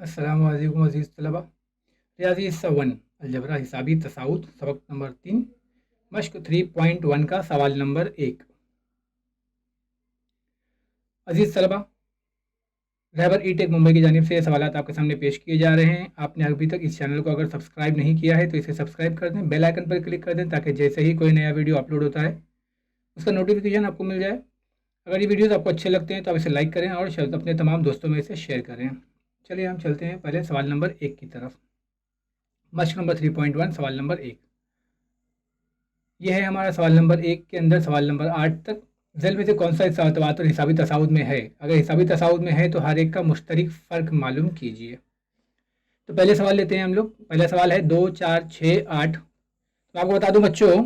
अस्सलामु अलैकुम अज़ीज़ तलबा। रियाज़ी वन अलजबरा हिसाबी तसाउद सबक नंबर 3 मश्क 3.1 का सवाल नंबर 1। अज़ीज़ तलबा, रहबर ई टेक मुंबई की जानिब से सवालात आपके सामने पेश किए जा रहे हैं। आपने अभी तक इस चैनल को अगर सब्सक्राइब नहीं किया है तो इसे सब्सक्राइब कर दें, बेल आइकन पर क्लिक कर दें ताकि जैसे ही कोई नया वीडियो अपलोड होता है उसका नोटिफिकेशन आपको मिल जाए। अगर ये वीडियोज़ आपको अच्छे लगते हैं तो आप इसे लाइक करें और अपने तमाम दोस्तों में इसे शेयर करें। चलिए हम चलते हैं पहले सवाल नंबर 1 की तरफ। मश्क नंबर 3.1 सवाल नंबर 1। यह है हमारा सवाल नंबर 1 के अंदर सवाल नंबर 8 तक। ज़ैल में से कौन सा तवातुर हिसाबी तसाउद में है? अगर हिसाबी तसाउद में है तो हर एक का मुश्तरक फ़र्क मालूम कीजिए। तो पहले सवाल लेते हैं हम लोग। पहला सवाल है 2, 4, 6, 8। तो आपको बता दूं बच्चों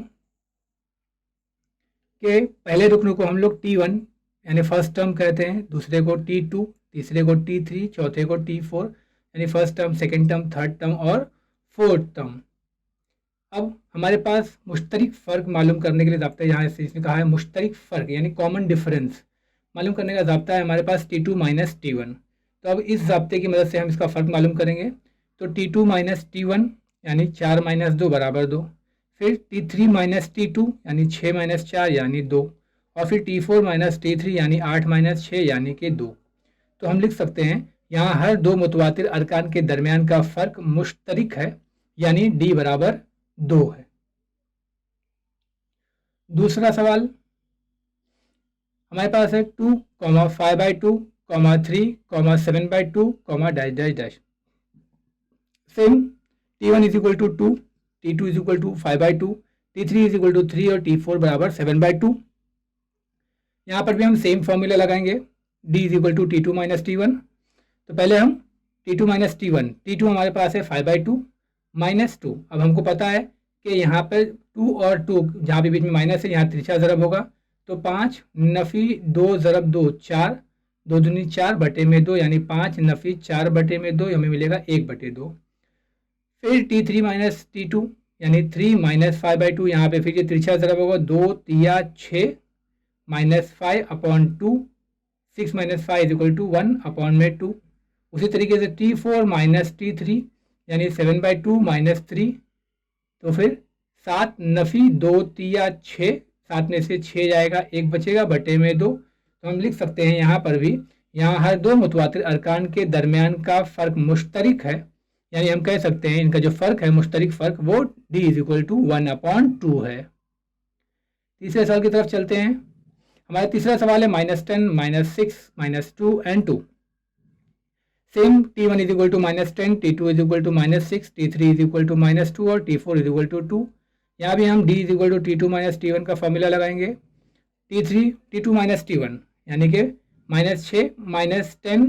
कि पहले रुकन को हम लोग T1 यानी फर्स्ट टर्म कहते हैं, दूसरे को T2, तीसरे को T3, चौथे को T4 यानी first term, second term, third term और फोर्थ टर्म। अब हमारे पास मुश्तरक फ़र्क मालूम करने के लिए ज़ाब्ता यहाँ से इसने कहा है मुश्तरक फ़र्क यानी कॉमन डिफरेंस मालूम करने का ज़ाब्ता है हमारे पास T2 माइनस T1। तो अब इस ज़ाब्ते की मदद से हम इसका फ़र्क मालूम करेंगे। तो T2 माइनस T1 यानी 4 माइनस 2 बराबर 2, फिर T3 माइनस T2 यानी 6 माइनस 4 यानी 2, और फिर T4 माइनस T3 यानी 8 माइनस 6 यानी कि 2। तो हम लिख सकते हैं यहाँ हर दो मुतवातिर अरकान के दरमियान का फ़र्क मुश्तरक है यानी D बराबर 2 है। दूसरा सवाल हमारे पास है 2, 5/2, 3, 7/2, dash dash dash. Same T1 is equal to 2, T2 is equal to 5/2, T3 is equal to 3 और T4 बराबर 7/2। यहाँ पर भी हम सेम फॉर्मूला लगाएंगे, D is equal to T2 minus T1। तो पहले हम T2 माइनस T1 हमारे पास है 5/2 माइनस 2। अब हमको पता है कि यहाँ पर 2 और 2 जहाँ भी बीच में माइनस है यहाँ तिरछा ज़रब होगा, तो 5 नफ़ी 2 ज़रब 2 4, 2 दूनी 4 बटे में 2 यानी 5 नफ़ी 4 बटे में 2 हमें मिलेगा 1/2। फिर T3 माइनस T2 यानी 3 माइनस 5/2, यहाँ पे फिर ये तिरछा ज़रब होगा 2 तिया 6 minus 5/2, 6 minus 5 is equal to 1/2। उसी तरीके से T4 माइनस T3 यानी 7/2 माइनस 3, तो फिर 7 नफ़ी 2 तिया 6, 7 में से 6 जाएगा 1 बचेगा बटे में 2। तो हम लिख सकते हैं यहाँ पर भी यहाँ हर दो मुतवातिर अरकान के दरमियान का फ़र्क मुश्तरक है, यानी हम कह सकते हैं इनका जो फ़र्क है मुश्तरक फ़र्क वो D इज इक्वल टू 1/2 है। तीसरे सवाल की तरफ चलते हैं। हमारा तीसरा सवाल है -10, -6, -2 and 2। Same T1 is equal to -10, T2 is equal to -6, T3 is equal to -2 और T4 इज इक्वल टू 2। यहाँ भी हम D is equal to T2 minus T1 का फॉर्मूला लगाएंगे। T2 माइनस T1 यानी कि -6 -10।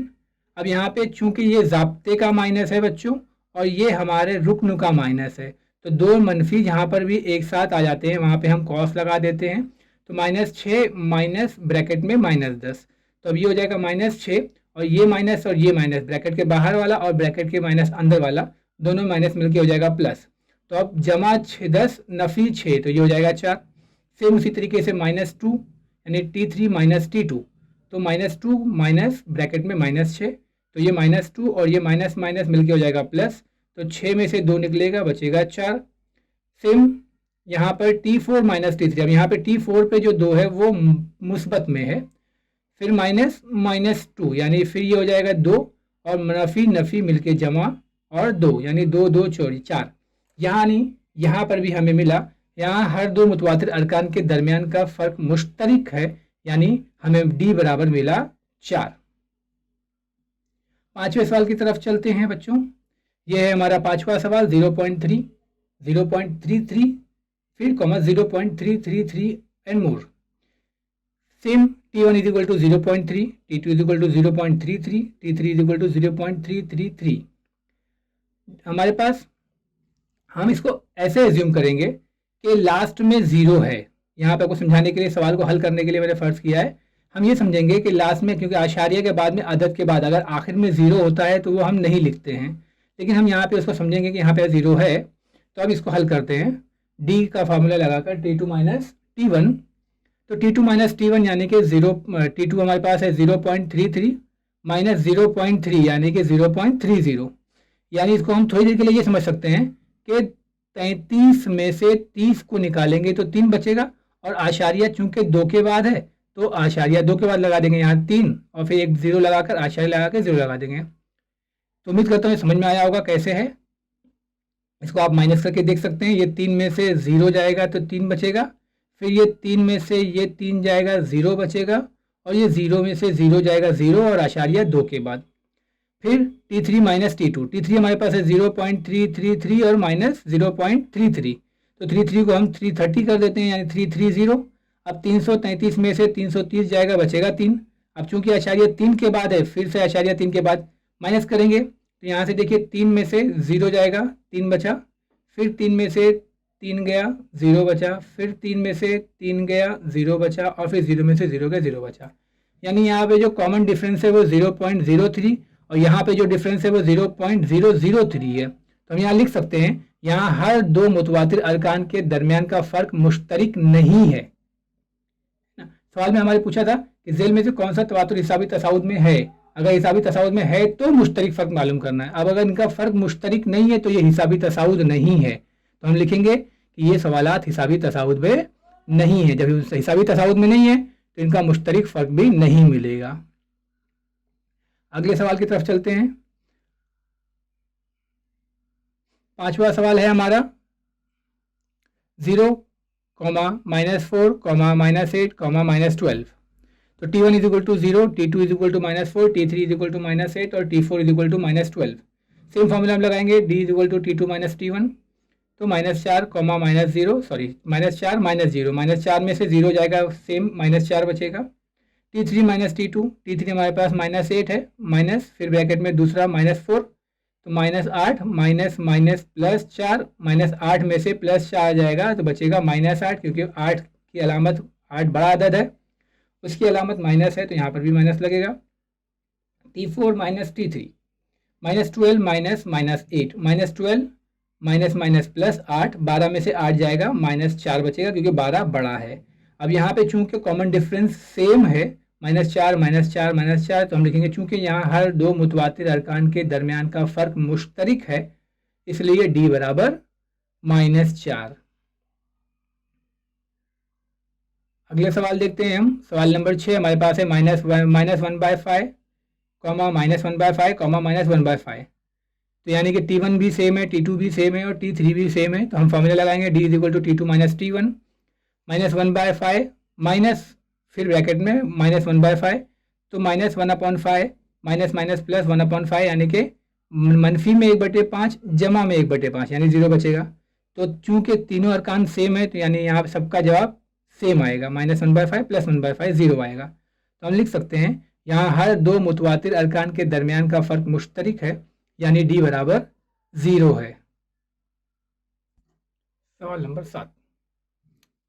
अब यहाँ पे चूंकि ये ज़ाब्ते का माइनस है बच्चों और ये हमारे रुकन का माइनस है, तो दो मनफी जहाँ पर भी एक साथ आ जाते हैं वहाँ पे हम कॉस लगा देते हैं। तो -6 माइनस ब्रैकेट में -10, तो अब ये हो जाएगा -6 और ये माइनस ब्रैकेट के बाहर वाला और ब्रैकेट के माइनस अंदर वाला दोनों माइनस मिलके हो जाएगा प्लस। तो अब जमा 10 नफ़ी 6, तो ये हो जाएगा 4। सेम उसी तरीके से -2 यानी T3 माइनस T2, तो -2 माइनस ब्रैकेट में -6, तो ये -2 और ये माइनस माइनस मिलके हो जाएगा प्लस, तो 6 में से 2 निकलेगा बचेगा 4। सेम यहाँ पर T4 माइनस T3, अब यहाँ पे T4 पे जो 2 है वो मुस्बत में है, फिर -2 यानी फिर ये हो जाएगा 2 और नफ़ी नफ़ी मिलके जमा और 2 यानी 2 2 4। यहाँ पर भी हमें मिला यहाँ हर दो मुतवातिर अरकान के दरमियान का फ़र्क मुश्तरक है, यानी हमें D बराबर मिला 4। पांचवें सवाल की तरफ चलते हैं बच्चों। यह है हमारा पांचवा सवाल 0.3, 0.33, फिर 0.333 and more. Same T1 is equal to 0.3, T2 is equal to 0.33, T3 is equal to 0.333। हमारे पास हम इसको ऐसे एज्यूम करेंगे कि लास्ट में 0 है। यहाँ पे आपको समझाने के लिए सवाल को हल करने के लिए मैंने फ़र्ज़ किया है, हम ये समझेंगे कि लास्ट में, क्योंकि आशारिया के बाद में अदद के बाद अगर आखिर में 0 होता है तो वो हम नहीं लिखते हैं, लेकिन हम यहाँ पे उसको समझेंगे कि यहाँ पे 0 है। तो अब इसको हल करते हैं D का फार्मूला लगाकर T2 माइनस T1। तो T2 माइनस T1 यानी कि T2 हमारे पास है 0.33 माइनस 0.3 यानी कि 0.30। यानी इसको हम थोड़ी देर के लिए ये समझ सकते हैं कि 33 में से 30 को निकालेंगे तो 3 बचेगा, और आशारिया चूंकि 2 के बाद है तो आशारिया 2 के बाद लगा देंगे यहाँ 3, और फिर एक 0 लगाकर आशारिया लगा के 0 लगा देंगे। तो उम्मीद करता हूँ समझ में आया होगा कैसे है। इसको आप माइनस करके देख सकते हैं। ये 3 में से 0 जाएगा तो 3 बचेगा, फिर ये 3 में से ये 3 जाएगा 0 बचेगा, और ये 0 में से 0 जाएगा 0 और आशारिया 2 के बाद। फिर T3 माइनस T2, T3 हमारे पास है 0.333 और माइनस 0.33, तो 33 को हम 330 कर देते हैं यानी 330। अब 333 में से 330 जाएगा, बचेगा 3। अब चूंकि आशारिया 3 के बाद है, फिर से आशारिया 3 के बाद माइनस करेंगे, तो यहाँ से देखिए 3 में से 0 जाएगा, 3 बचा, फिर 3 में से 3 गया 0 बचा, फिर 3 में से 3 गया 0 बचा, और फिर 0 में से 0 गया 0 बचा। यानी यहाँ पे जो कॉमन डिफरेंस है वो 0.03, और यहाँ पे जो डिफरेंस है वो 0.003 है। तो हम यहाँ लिख सकते हैं यहाँ हर दो मुतवातिर अरकान के दरमियान का फ़र्क मुश्तरिक नहीं है। सवाल में हमारे पूछा था कि ज़ेल में से कौन सा तवातुर हिसाबी तसाउद में है। अगर हिसाबी तसाउद में है तो मुश्तरिक फ़र्क मालूम करना है। अब अगर इनका फ़र्क मुश्तरिक नहीं है तो ये हिसाबी तसाउद नहीं है, तो हम लिखेंगे कि ये सवालात हिसाबी तसाउद में नहीं है। जब हिसाबी तसाउद में नहीं है तो इनका मुश्तरिक फ़र्क भी नहीं मिलेगा। अगले सवाल की तरफ चलते हैं। 5वां सवाल है हमारा 0, -4, -8, -12। तो T1 is equal to 0, T2 is equal to -4, T3 is equal to -8 और T4 is equal to -12। Same formula हम लगाएंगे, D is equal to T2 - T1। तो -4, -0, सॉरी -4 -0, -4 में से 0 जाएगा, सेम -4 बचेगा। T3 - T2, T3 हमारे पास -8 है, माइनस फिर ब्रैकेट में दूसरा -4, तो -8 माइनस माइनस +4, -8 में से +4 जाएगा तो बचेगा -8, क्योंकि 8 की अलामत 8 बड़ा अदद है, उसकी अलामत माइनस है तो यहाँ पर भी माइनस लगेगा। T4 - T3, -12 minus -8, -12 minus minus +8, 12 में से 8 जाएगा, -4 बचेगा क्योंकि 12 बड़ा है। अब यहाँ पे चूंकि कॉमन डिफरेंस सेम है, -4 -4 -4, तो हम लिखेंगे चूंकि यहाँ हर दो मुतवातिर अरकान के दरमियान का फ़र्क मुश्तरिक है, इसलिए D बराबर -4। अगले सवाल देखते हैं हम। सवाल नंबर 6 हमारे पास है -1/5, -1/5, -1/5। तो यानी कि T1 भी सेम है, T2 भी सेम है और T3 भी सेम है, तो हम फॉर्मूला लगाएंगे D is equal to T2 - T1, -1/5 minus फिर ब्रैकेट में -1/5, तो -1/5 माइनस माइनस प्लस 1/5, यानी कि मनफी में 1/5 जमा में 1/5 यानी 0 बचेगा। तो चूंकि तीनों अरकान सेम है तो यानी यहाँ सबका जवाब सेम आएगा, -1/5 + 1/5 0 आएगा। तो हम लिख सकते हैं यहाँ हर दो मुतवातिर अरकान के दरमियान का फ़र्क मुश्तरिक है, यानी D बराबर 0 है। सवाल नंबर 7,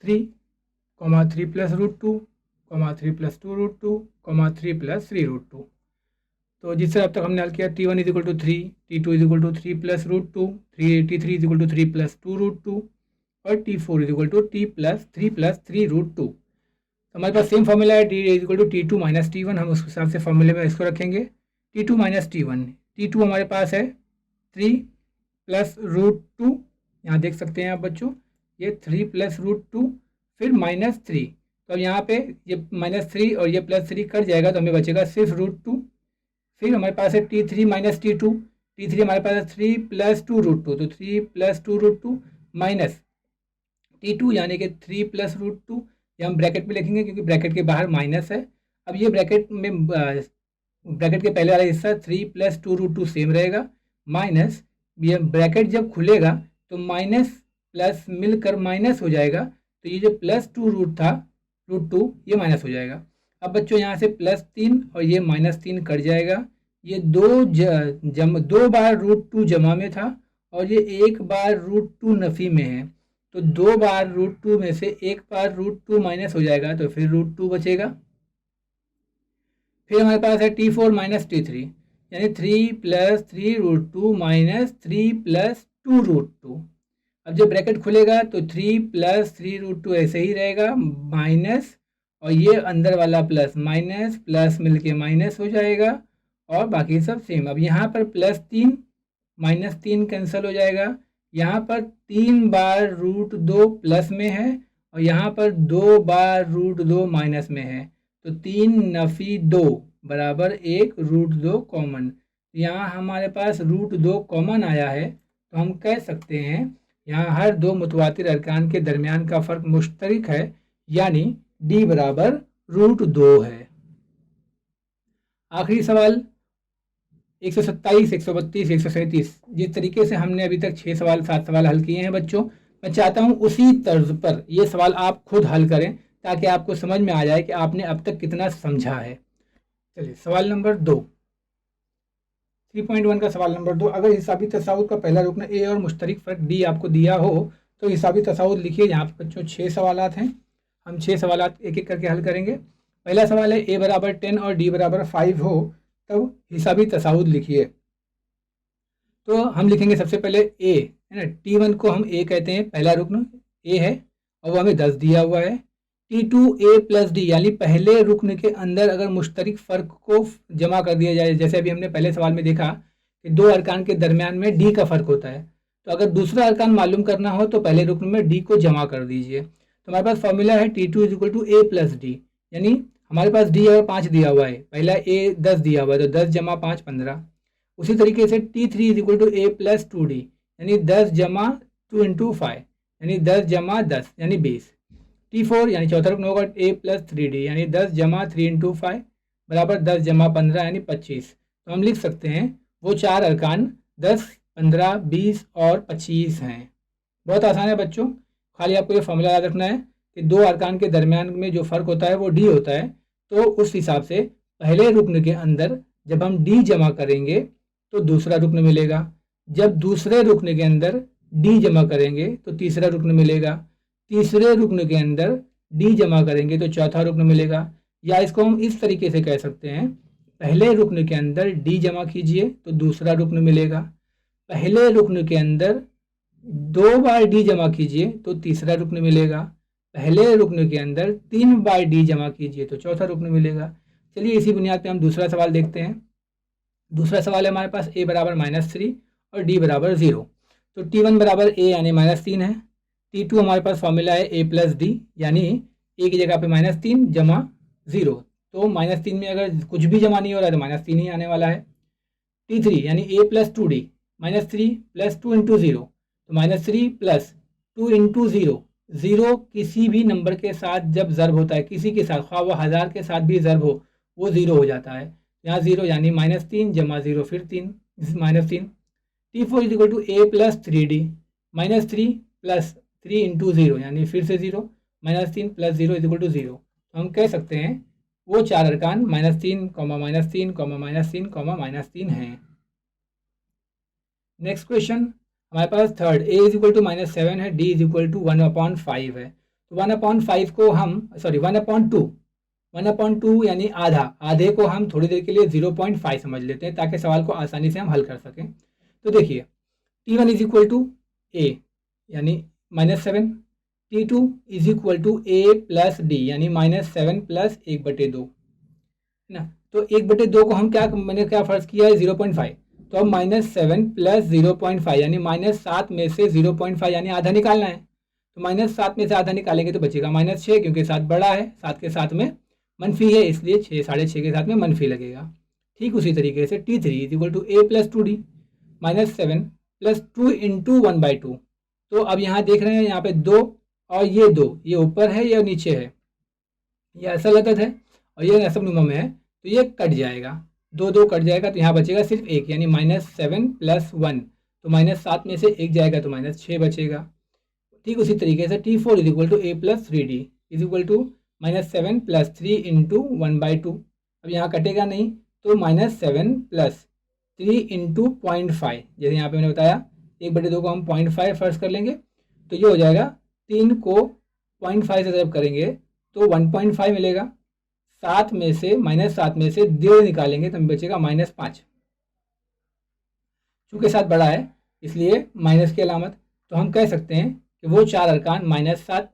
3, 3 + √2, 3 + 2√2, 3 + 3√2। तो जिससे अब तक हमने हल किया, T1 is equal to 3, T2 is equal to 3 + √2, T3 is equal to 3 + 2√2 और T4 इज इक्वल टू 3 + 3√2। तो हमारे पास सेम फॉर्मूला है, D is equal to T2 - T1, हम उस हिसाब से फॉर्मूले में इसको रखेंगे। T2 - T1, T2 हमारे पास है 3 + √2, यहाँ देख सकते हैं आप बच्चों, ये 3 + √2 फिर -3, तो अब यहाँ पे ये -3 और ये +3 कट जाएगा तो हमें बचेगा सिर्फ √2। फिर हमारे पास है T3 - T2, T3 हमारे पास है 3 + 2√2, तो 3 + 2√2 माइनस T2 यानी कि 3 + √2, ये हम ब्रैकेट में लिखेंगे क्योंकि ब्रैकेट के बाहर माइनस है। अब ये ब्रैकेट में ब्रैकेट के पहले वाला हिस्सा 3 + 2√2 सेम रहेगा, माइनस ये ब्रैकेट जब खुलेगा तो माइनस प्लस मिलकर माइनस हो जाएगा, तो ये जो +2 था √2 ये माइनस हो जाएगा। अब बच्चों यहाँ से +3 और ये -3 कट जाएगा, ये दो बार √2 जमा में था और ये एक बार √2 नफ़ी में है, तो 2 बार √2 में से एक बार √2 माइनस हो जाएगा तो फिर √2 बचेगा। फिर हमारे पास है T4 - T3, यानी 3 + 3√2 -3 + 2√2। अब जब ब्रैकेट खुलेगा तो 3 + 3√2 ऐसे ही रहेगा, माइनस और ये अंदर वाला प्लस माइनस प्लस मिलके माइनस हो जाएगा और बाकी सब सेम। अब यहाँ पर +3 -3 कैंसिल हो जाएगा, यहाँ पर 3 बार √2 प्लस में है और यहाँ पर 2 बार √2 माइनस में है, तो 3 नफ़ी 2 बराबर 1 √2 कॉमन। यहाँ हमारे पास √2 कॉमन आया है, तो हम कह सकते हैं यहाँ हर दो मुतवातिर अरकान के दरमियान का फ़र्क मुश्तरक है, यानी D बराबर √2 है। आखिरी सवाल 127, 132, 137। जिस तरीके से हमने अभी तक 6 सवाल 7 सवाल हल किए हैं बच्चों, मैं चाहता हूं उसी तर्ज पर ये सवाल आप खुद हल करें ताकि आपको समझ में आ जाए कि आपने अब तक कितना समझा है। चलिए सवाल नंबर 2, 3.1 का सवाल नंबर 2। अगर हिसाबी तसाउद का पहला रुकन ए और मुश्तरक फ़र्क डी आपको दिया हो तो हिसाबी तसाउद लिखिए। यहाँ पर बच्चों 6 सवालात हैं, हम 6 सवालात एक एक करके हल करेंगे। पहला सवाल है ए बराबर 10 और डी बराबर 5 हो तब हिसाबी तसाउद लिखिए। तो हम लिखेंगे सबसे पहले ए, है ना, T1 को हम ए कहते हैं, पहला रुकन ए है और वो हमें 10 दिया हुआ है। T2 A प्लस डी, यानी पहले रुकन के अंदर अगर मुश्तरक फ़र्क को जमा कर दिया जाए, जैसे अभी हमने पहले सवाल में देखा कि दो अरकान के दरमियान में डी का फ़र्क होता है, तो अगर दूसरा अरकान मालूम करना हो तो पहले रुकन में डी को जमा कर दीजिए। तो हमारे पास फॉर्मूला है T2 = A प्लस डी, यानी हमारे पास डी अगर 5 दिया हुआ है, पहला ए 10 दिया हुआ है, तो 10 जमा 5 15। उसी तरीके से T3 = A प्लस 2D, यानी 10 जमा 2 × 5, यानी 10 जमा 10 यानी 20। T4 यानी चौथा रुकन होगा A प्लस 3D, यानी 10 जमा 3 × 5 बराबर 10 जमा 15 यानी 25। तो हम लिख सकते हैं वो चार अरकान 10, 15, 20 और 25 हैं। बहुत आसान है बच्चों, खाली आपको ये फॉर्मूला याद रखना है कि दो अरकान के दरमियान में जो फ़र्क होता है वो डी होता है, तो उस हिसाब से पहले रुकन के अंदर जब हम डी जमा करेंगे तो दूसरा रुकन मिलेगा, जब दूसरे रुकन के अंदर डी जमा करेंगे तो तीसरा रुकन मिलेगा, तीसरे रुकन के अंदर डी जमा करेंगे तो चौथा रुकन मिलेगा। या इसको हम इस तरीके से कह सकते हैं, पहले रुकन के अंदर डी जमा कीजिए तो दूसरा रुकन मिलेगा, पहले रुकन के अंदर 2 बार डी जमा कीजिए तो तीसरा रुकन मिलेगा, पहले रुकन के अंदर 3 बार डी जमा कीजिए तो चौथा रुकन मिलेगा। चलिए इसी बुनियाद पे हम दूसरा सवाल देखते हैं। दूसरा सवाल है हमारे पास a बराबर -3 और d बराबर 0। तो T1 बराबर a यानी -3 है। T2 हमारे पास फॉर्मूला है a प्लस डी, यानी a की जगह पे -3 जमा 0, तो -3 में अगर कुछ भी जमा नहीं हो रहा है तो -3 ही आने वाला है। T3 यानी a प्लस 2d, -3 + 2 × 0, तो -3 + 2 × 0। 0 किसी भी नंबर के साथ जब ज़र्ब होता है, किसी के साथ, ख्वाह वो 1000 के साथ भी ज़र्ब हो, वो 0 हो जाता है। यहाँ 0 यानी -3 जमा 0 फिर 3 -3। T4 = A प्लस 3D, -3 + 3 × 0 यानी फिर से 0, -3 + 0 = 0। तो हम कह सकते हैं वो चार अरकान -3, -3, -3, -3 हैं। नेक्स्ट क्वेश्चन हमारे पास थर्ड, a = -7 है, d = 1/5 है। तो 1/5 को हम 1/2 यानी आधा, आधे को हम थोड़ी देर के लिए 0.5 समझ लेते हैं ताकि सवाल को आसानी से हम हल कर सकें। तो देखिए T1 = A यानी -7, T2 = A प्लस डी यानी -7 + 1/2, है ना। तो 1/2 को हम मैंने क्या फ़र्ज़ किया है 0.5, तो अब -7 + 0.5 यानी -7 में से 0.5 यानी आधा निकालना है। तो -7 में से आधा निकालेंगे तो बचेगा -6, क्योंकि 7 बड़ा है, 7 के साथ में मनफी है, इसलिए 6 6.5 के साथ में मनफी लगेगा। ठीक उसी तरीके से T3 = A प्लस 2D, -7 + 2 × 1/2। तो अब यहाँ देख रहे हैं यहाँ पे 2 और ये 2, ये ऊपर है या नीचे है, ये असल अदद है और ये नसब नुमा में है, तो ये कट जाएगा, 2 2 कट जाएगा, तो यहाँ बचेगा सिर्फ 1 यानी -7 + 1, तो -7 में से 1 जाएगा तो -6 बचेगा। ठीक उसी तरीके से T4 = A प्लस 3D = -7 + 3 × 1/2। अब यहाँ कटेगा नहीं, तो -7 + 3 × 0.5, जैसे यहाँ पे मैंने बताया 1/2 को हम 0.5 फ़र्ज़ कर लेंगे, तो ये हो जाएगा 3 को 0.5 से ज़रब करेंगे तो 1.5 मिलेगा। 7 में से -7 निकालेंगे तो बचेगा -5। चूँकि 7 बड़ा है इसलिए माइनस की अलामत, तो हम कह सकते हैं कि वो चार अरकान -7,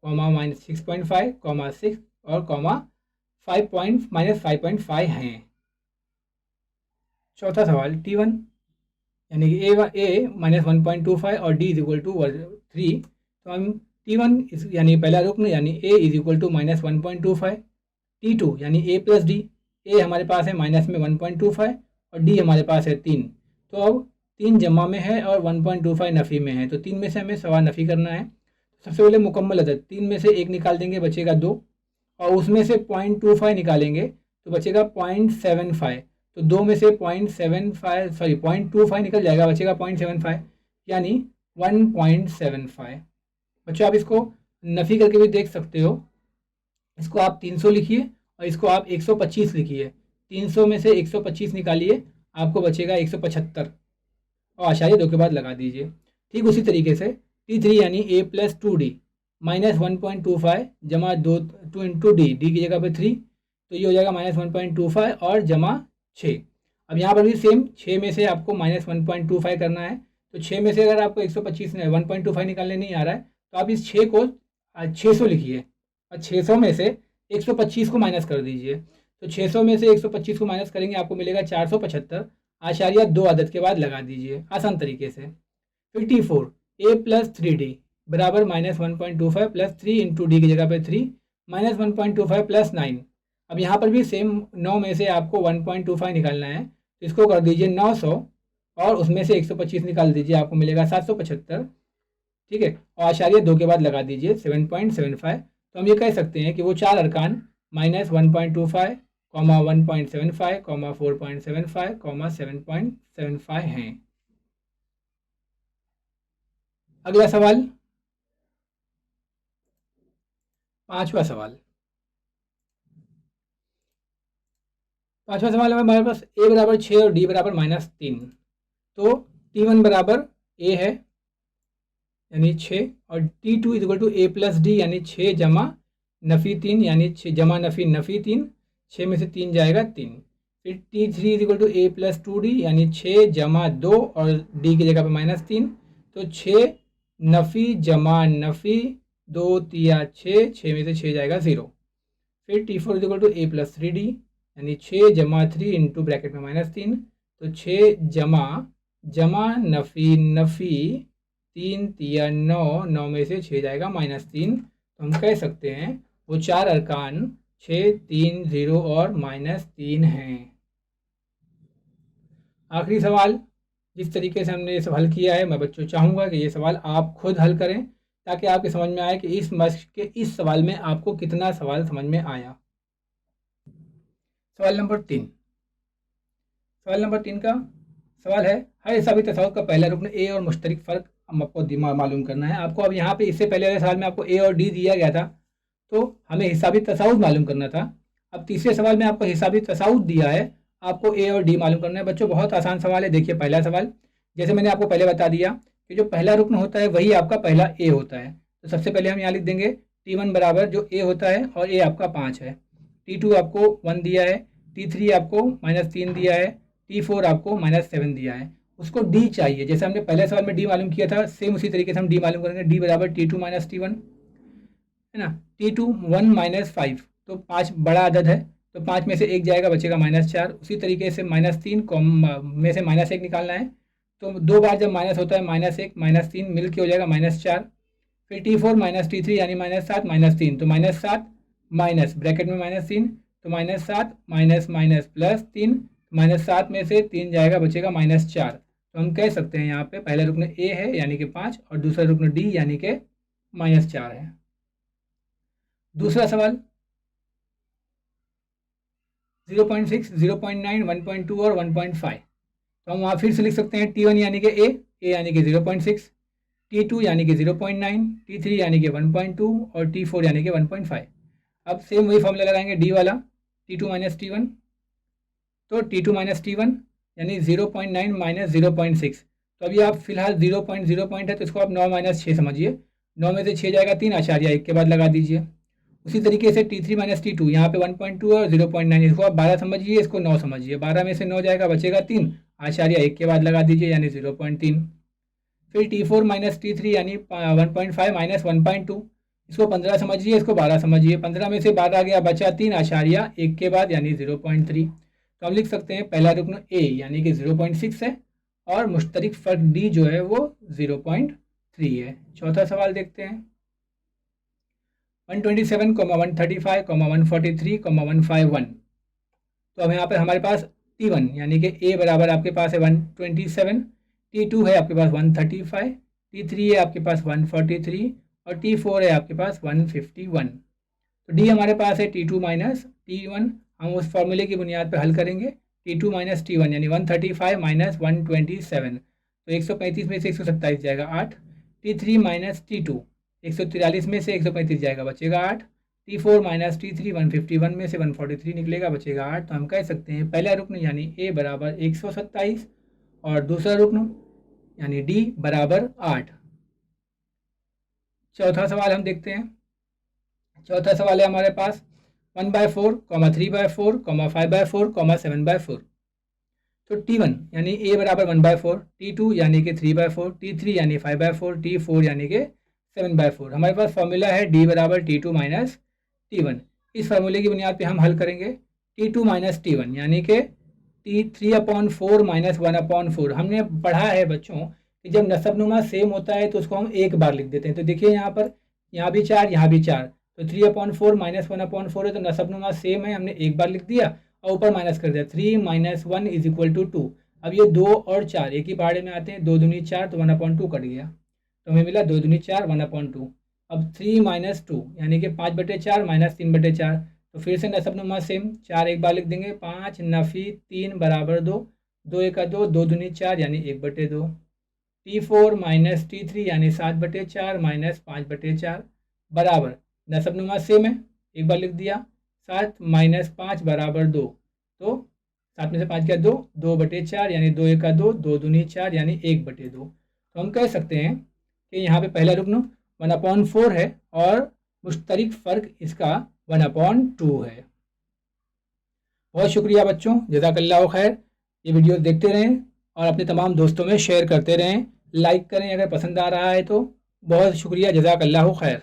-6.5, 6 और -5.5 हैं। चौथा सवाल T1 यानी कि ए माइनस 1.25 और डी इज इक्वल टू 3। तो हम T1 यानी पहला रुकन यानी A is equal to minus 1.25, T2 यानी ए प्लस डी, ए हमारे पास है माइनस में 1.25 और डी हमारे पास है 3। तो अब 3 जमा में है और 1.25 नफ़ी में है, तो 3 में से हमें सवा नफ़ी करना है। सबसे पहले मुकम्मल अदद 3 में से 1 निकाल देंगे, बचेगा 2, और उसमें से 0.25 निकालेंगे तो बचेगा 0.75। तो 2 में से 0.25 निकल जाएगा, बचेगा 0.75 यानी 1.75। बच्चों आप इसको नफ़ी करके भी देख सकते हो। इसको आप 300 लिखिए और इसको आप 125 लिखिए। 300 में से 125 निकालिए, आपको बचेगा 175 और आशारी 2 के बाद लगा दीजिए। ठीक उसी तरीके से T3 यानी a प्लस 2d माइनस 1.25 जमा 2 इंटू डी की जगह पे 3, तो ये हो जाएगा माइनस 1.25 और जमा 6। अब यहाँ पर भी सेम 6 में से आपको माइनस 1.25 करना है। तो 6 में से अगर आपको 125 निकालने नहीं आ रहा है तो आप इस 6 को 600 लिखिए और 600 में से 125 को माइनस कर दीजिए। तो 600 में से 125 को माइनस करेंगे, आपको मिलेगा 475 आशारिया 2 अदद के बाद लगा दीजिए आसान तरीके से। फिर T4 a प्लस 3d बराबर माइनस 1.25 प्लस 3 इंटू डी की जगह पे 3 माइनस 1.25 प्लस 9। अब यहाँ पर भी सेम 9 में से आपको 1.25 निकालना है, तो इसको कर दीजिए 900 और उसमें से 125 निकाल दीजिए, आपको मिलेगा 775। ठीक है, और आशारिया 2 के बाद लगा दीजिए 7.75। तो हम ये कह सकते हैं कि वो 4 अरकान माइनस 1.25, 1.75, 4.75, 7.75 हैं। अगला सवाल, पांचवा सवाल है हमारे पास a बराबर 6 और d बराबर -3। तो T1 बराबर a है यानी 6 और T2 equal to a plus D यानी 6 जमा नफ़ी 3 यानी 6 जमा नफ़ी 3, 6 में से 3 जाएगा 3। फिर T3 equal to a plus 2d यानी 6 जमा 2 और d की जगह पे -3, तो 6 नफ़ी जमा नफ़ी 2 तिया 6, 6 में से 6 जाएगा 0। फिर T4 equal to a plus 3d यानी 6 जमा 3 इंटू ब्रैकेट में -3, तो 6 जमा नफ़ी 3 तिया 9, 9 में से 6 जाएगा -3। तो हम कह सकते हैं वो 4 अरकान 6, 3, 0 और -3 हैं। आखिरी सवाल, जिस तरीके से हमने ये सवाल किया है, मैं बच्चों चाहूँगा कि ये सवाल आप खुद हल करें ताकि आपके समझ में आए कि इस मश्क के इस सवाल में आपको कितना सवाल समझ में आया। सवाल नंबर 3। सवाल नंबर 3 का सवाल है, हर हिसाबी तसाउत का पहला रुकन ए और मुश्तरक फ़र्क आपको मालूम करना है। आपको अब यहाँ पे इससे पहले वाले सवाल में आपको ए और डी दिया गया था, तो हमें हिसाबी तसाउत मालूम करना था। अब तीसरे सवाल में आपको हिसाबी तसाउत दिया है, आपको ए और डी मालूम करना है। बच्चों बहुत आसान सवाल है। देखिए पहला सवाल, जैसे मैंने आपको पहले बता दिया कि जो पहला रुकन होता है वही आपका पहला ए होता है। तो सबसे पहले हम यहाँ लिख देंगे T1 बराबर जो ए होता है और ए आपका 5 है, T2 आपको 1 दिया है, T3 आपको -3 दिया है, T4 आपको -7 दिया है। उसको डी चाहिए, जैसे हमने पहले सवाल में डी मालूम किया था, सेम उसी तरीके से हम डी मालूम करेंगे। डी बराबर T2 - T1 है ना। T2 1 - 5, तो 5 बड़ा अदद है, तो 5 में से 1 जाएगा, बचेगा -4। उसी तरीके से -3 में से -1 निकालना है, तो 2 बार जब माइनस होता है -1 -3 मिल के हो जाएगा -4। फिर T4 - T3 यानी -7 -3, तो -7 माइनस ब्रैकेट में -3, तो -7 माइनस प्लस 3, -7 में से 3 जाएगा, बचेगा -4। तो हम कह सकते हैं यहाँ पे पहला रुकन ए है यानी कि 5 और दूसरा रुकन डी यानी कि -4 है। दूसरा सवाल 0.6, 0.9, 1.2 और 1.5। तो हम वहाँ फिर से लिख सकते हैं T1 यानी कि ए यानी कि 0.6, T2 यानी कि 0.9, T3 यानी कि 1.2 और T4 यानी कि 1.5। अब सेम वही फॉर्मूला लगाएंगे डी वाला, T2 - T1, तो T2 - T1 यानी 0.9 - 0.6। तो अभी आप फिलहाल 0 है, तो इसको आप 9 - 6 समझिए। 9 में से 6 जाएगा 3, आशारिया 1 के बाद लगा दीजिए। उसी तरीके से T3 - T2, यहाँ पे 1.2 और 0.9, इसको आप 12 समझिए, इसको 9 समझिए। 12 में से 9 जाएगा, बचेगा 3, आशारिया 1 के बाद लगा दीजिए यानी 0.3। फिर T4 - T3 यानी 1.5 - 1.2, इसको 15 समझिए, इसको 12 समझिए। 15 में से 12 गया, बचा 3, आशारिया 1 के बाद यानी 0.3। तो हम लिख सकते हैं पहला रुकन ए यानी कि 0.6 है और मुश्तरक फ़र्क डी जो है वो 0.3 है। चौथा सवाल देखते हैं 127, 135, 143, 151। तो अब यहाँ पर हमारे पास T1 यानी कि ए बराबर आपके पास है 127, T2 है आपके पास 135, T3 है आपके पास 143 और T4 है आपके पास 151। तो डी हमारे पास है T2 माइनस T1। हम उस फॉर्मूले की बुनियाद पर हल करेंगे। T2 माइनस T1 यानी 135 माइनस 127, तो 135 में से 127 जाएगा 8। T3 माइनस T2 143 में से 135 जाएगा बचेगा 8। T4 माइनस T3 151 में से 143 निकलेगा बचेगा 8। तो हम कह सकते हैं पहला रुकन यानी ए बराबर 127 और दूसरा रुकन यानी डी बराबर 8। चौथा सवाल हम देखते हैं। चौथा सवाल है हमारे पास 1/4, 3/4, 5/4, 7/4। तो T1 यानी ए बराबर 1/4, T2 यानी कि 3/4, T3 यानी 5/4, T4 यानी कि 7/4। हमारे पास फॉर्मूला है D बराबर T2 माइनस T1। इस फार्मूले की बुनियाद पे हम हल करेंगे। T2 माइनस T1 यानी कि T3/4 माइनस 1/4। हमने पढ़ा है बच्चों कि जब नसबनुमा सेम होता है तो उसको हम एक बार लिख देते हैं। तो देखिए यहाँ पर, यहाँ भी 4, यहाँ भी 4, तो 3/4 माइनस 1/4 है, तो नसबनुमा सेम है, हमने एक बार लिख दिया और ऊपर माइनस कर दिया। 3 माइनस 1 इज इक्वल टू 2। अब ये 2 और 4 एक ही पहाड़े में आते हैं, 2 दूनी 4, तो 1/2 कट गया, तो हमें मिला 2 दूनी 4 1/2। अब 3 माइनस 2 यानी कि 5/4 माइनस 3/4, तो फिर से नसबनुमा सेम, 4 एक बार लिख देंगे, 5 नफ़ी 3 बराबर 2, 2 एक 2, 2 दूनी 4 यानी 1/2। T4 माइनस T3 यानी 7/4 माइनस 5/4 बराबर, नसबनुमा सेम है, एक बार लिख दिया, 7 माइनस 5 बराबर 2, तो 7 में से 5 क्या 2, 2/4 यानी 2 एक 2, 2 दूनी 4 यानी 1/2। तो हम कह सकते हैं कि यहाँ पे पहला रुकन 1/4 है और मुश्तरक फ़र्क इसका 1/2 है। बहुत शुक्रिया बच्चों, जज़ाकल्लाह खैर। ये वीडियो देखते रहें और अपने तमाम दोस्तों में शेयर करते रहें, लाइक करें अगर पसंद आ रहा है तो। बहुत शुक्रिया, जज़ाकल्लाह खैर।